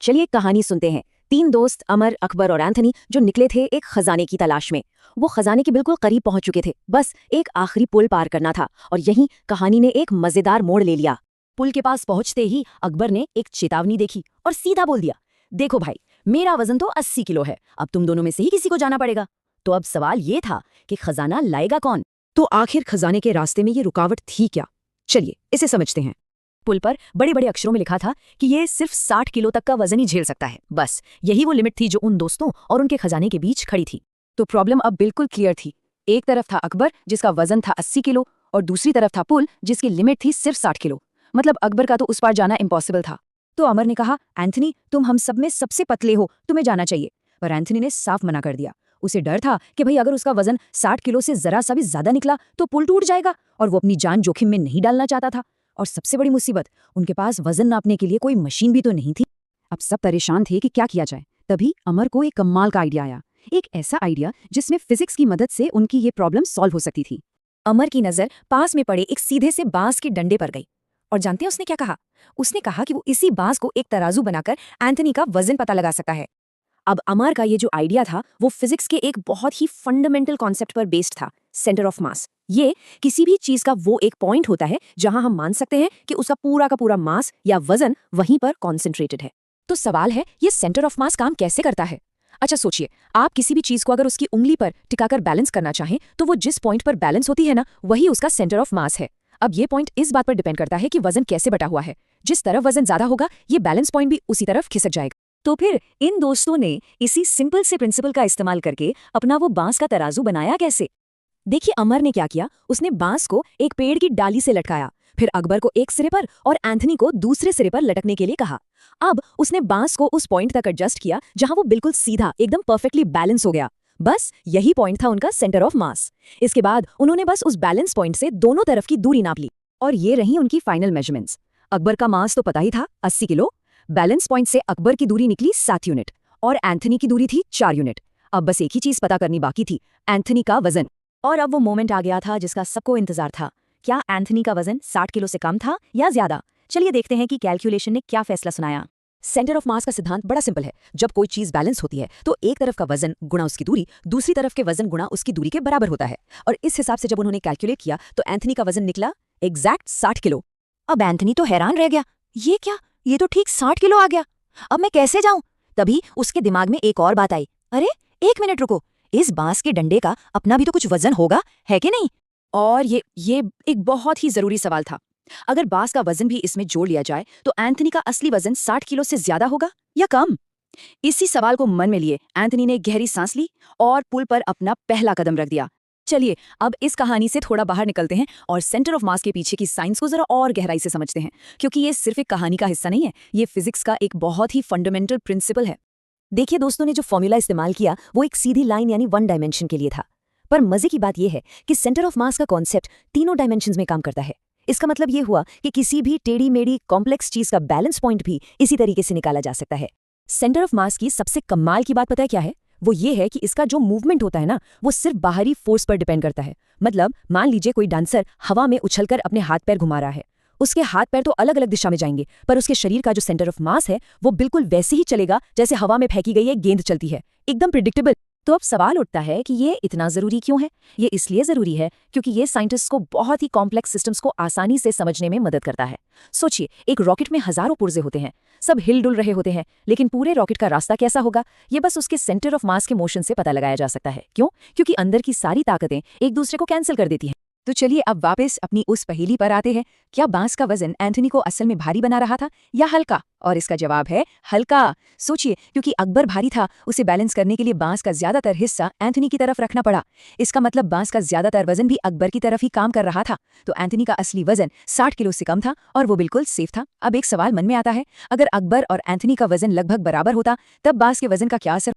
चलिए एक कहानी सुनते हैं। तीन दोस्त अमर, अकबर और एंथनी जो निकले थे एक खजाने की तलाश में। वो खजाने के बिल्कुल करीब पहुंच चुके थे, बस एक आखिरी पुल पार करना था। और यहीं कहानी ने एक मजेदार मोड़ ले लिया। पुल के पास पहुंचते ही अकबर ने एक चेतावनी देखी और सीधा बोल दिया, देखो भाई, मेरा वजन तो 80 किलो है, अब तुम दोनों में से ही किसी को जाना पड़ेगा। तो अब सवाल ये था कि खजाना लाएगा कौन। तो आखिर खजाने के रास्ते में ये रुकावट थी क्या? चलिए इसे समझते हैं। पुल पर बड़े बड़े अक्षरों में लिखा था कि ये सिर्फ 60 किलो तक का वजन ही झेल सकता है। बस यही वो लिमिट थी जो उन दोस्तों और उनके खजाने के बीच खड़ी थी। तो प्रॉब्लम अब बिल्कुल क्लियर थी। एक तरफ था अकबर जिसका वजन था 80 किलो और दूसरी तरफ था पुल जिसकी लिमिट थी सिर्फ 60 किलो। मतलब अकबर का तो उस पार जाना इम्पॉसिबल था। तो अमर ने कहा, एंथनी तुम हम सब में सबसे पतले हो, तुम्हें जाना चाहिए। पर एंथनी ने साफ मना कर दिया। उसे डर था कि भाई अगर उसका वजन 60 किलो से जरा सा भी ज्यादा निकला तो पुल टूट जाएगा, और वो अपनी जान जोखिम में नहीं डालना चाहता था। और सबसे बड़ी मुसीबत, उनके पास वजन नापने के लिए कोई मशीन भी तो नहीं थी। अब सब परेशान थे कि क्या किया जाए। तभी अमर को एक कमाल का आइडिया आया। एक ऐसा आइडिया जिसमें फिजिक्स की मदद से उनकी ये प्रॉब्लम सॉल्व हो सकती थी। अमर की नजर पास में पड़े एक सीधे से बांस के डंडे पर गई। और जानते हैं उसने क्या कहा? उसने कहा कि वो इसी बांस को एक तराजू बनाकर एंथनी का वजन पता लगा सकता है। अब अमर का ये जो आइडिया था वो फिजिक्स के एक बहुत ही फंडामेंटल कॉन्सेप्ट पर बेस्ड था, सेंटर ऑफ मास। ये किसी भी चीज का वो एक पॉइंट होता है जहां हम मान सकते हैं कि उसका पूरा का पूरा मास या वजन वहीं पर कॉन्सेंट्रेटेड है। तो सवाल है, ये सेंटर ऑफ मास काम कैसे करता है? अच्छा सोचिए, आप किसी भी चीज को अगर उसकी उंगली पर टिकाकर बैलेंस करना चाहें तो वो जिस पॉइंट पर बैलेंस होती है ना, वही उसका सेंटर ऑफ मास है। अब ये पॉइंट इस बात पर डिपेंड करता है कि वजन कैसे बटा हुआ है। जिस तरफ वजन ज्यादा होगा, ये बैलेंस पॉइंट भी उसी तरफ खिसक जाएगा। तो फिर इन दोस्तों ने इसी सिंपल से प्रिंसिपल का इस्तेमाल करके अपना वो बांस का तराजू बनाया कैसे? देखिए अमर ने क्या किया, उसने बांस को एक पेड़ की डाली से लटकाया, फिर अकबर को एक सिरे पर और एंथनी को दूसरे सिरे पर लटकने के लिए कहा। अब उसने बांस को उस पॉइंट तक एडजस्ट किया जहां वो बिल्कुल सीधा एकदम परफेक्टली बैलेंस हो गया। बस यही पॉइंट था उनका सेंटर ऑफ मास। इसके बाद उन्होंने बस उस बैलेंस पॉइंट से दोनों तरफ की दूरी नाप ली और ये रही उनकी फाइनल मेजरमेंट्स। अकबर का मास तो पता ही था, 80 किलो। बैलेंस पॉइंट से अकबर की दूरी निकली 7 यूनिट और एंथनी की दूरी थी 4 यूनिट। अब बस एक ही चीज पता करनी बाकी थी, एंथनी का वजन। और अब वो मोमेंट आ गया था जिसका सबको इंतजार था। क्या एंथनी का वजन 60 किलो से कम था या ज्यादा? चलिए देखते हैं कि कैलकुलेशन ने क्या फैसला सुनाया। सेंटर ऑफ मास का सिद्धांत बड़ा सिंपल है। जब कोई चीज बैलेंस होती है तो एक तरफ का वजन गुणा उसकी दूरी दूसरी तरफ के वजन गुणा उसकी दूरी के बराबर होता है। और इस हिसाब से जब उन्होंने कैलकुलेट किया तो एंथनी का वजन निकला एग्जैक्ट 60 किलो। अब एंथनी तो हैरान रह गया, ये क्या, ये तो ठीक 60 किलो आ गया। अब मैं कैसे जाऊं? तभी उसके दिमाग में एक और बात आई, अरे एक मिनट रुको, इस बांस के डंडे का अपना भी तो कुछ वजन होगा, है कि नहीं? और ये एक बहुत ही जरूरी सवाल था। अगर बांस का वजन भी इसमें जोड़ लिया जाए तो एंथनी का असली वजन 60 किलो से ज्यादा होगा या कम? इसी सवाल को मन में लिए एंथनी ने गहरी सांस ली और पुल पर अपना पहला कदम रख दिया। चलिए अब इस कहानी से थोड़ा बाहर निकलते हैं और सेंटर ऑफ मास के पीछे की साइंस को जरा और गहराई से समझते हैं, क्योंकि ये सिर्फ एक कहानी का हिस्सा नहीं है, ये फिजिक्स का एक बहुत ही फंडामेंटल प्रिंसिपल है। देखिए दोस्तों ने जो फॉर्मूला इस्तेमाल किया वो एक सीधी लाइन यानी वन डायमेंशन के लिए था। पर मजे की बात यह है कि सेंटर ऑफ मास का कॉन्सेप्ट तीनों डायमेंशंस में काम करता है। इसका मतलब ये हुआ कि किसी भी टेढ़ी मेढ़ी कॉम्प्लेक्स चीज का बैलेंस पॉइंट भी इसी तरीके से निकाला जा सकता है। सेंटर ऑफ मास की सबसे कमाल की बात पता है क्या है? वो ये है कि इसका जो मूवमेंट होता है ना, वो सिर्फ बाहरी फोर्स पर डिपेंड करता है। मतलब मान लीजिए कोई डांसर हवा में उछलकर अपने हाथ पैर घुमा रहा है, उसके हाथ पैर तो अलग अलग दिशा में जाएंगे, पर उसके शरीर का जो सेंटर ऑफ मास है वो बिल्कुल वैसे ही चलेगा जैसे हवा में फेंकी गई एक गेंद चलती है, एकदम प्रिडिक्टेबल। तो अब सवाल उठता है कि ये इतना जरूरी क्यों है? ये इसलिए जरूरी है क्योंकि ये साइंटिस्ट को बहुत ही कॉम्प्लेक्स सिस्टम्स को आसानी से समझने में मदद करता है। सोचिए, एक रॉकेट में हजारों पुर्जे होते हैं, सब हिल डुल रहे होते हैं, लेकिन पूरे रॉकेट का रास्ता कैसा होगा ये बस उसके सेंटर ऑफ मास के मोशन से पता लगाया जा सकता है। क्यों? क्योंकि अंदर की सारी ताकतें एक दूसरे को कैंसिल कर देती हैं। तो चलिए अब वापस अपनी उस पहेली पर आते हैं। क्या बांस का वजन एंथनी को असल में भारी बना रहा था या हल्का? और इसका जवाब है हल्का। सोचिए, क्योंकि अकबर भारी था, उसे बैलेंस करने के लिए बांस का ज्यादातर हिस्सा एंथनी की तरफ रखना पड़ा। इसका मतलब बांस का ज्यादातर वजन भी अकबर की तरफ ही काम कर रहा था। तो एंथनी का असली वजन 60 किलो से कम था और वो बिल्कुल सेफ था। अब एक सवाल मन में आता है, अगर अकबर और एंथनी का वजन लगभग बराबर होता तब बांस के वजन का क्या असर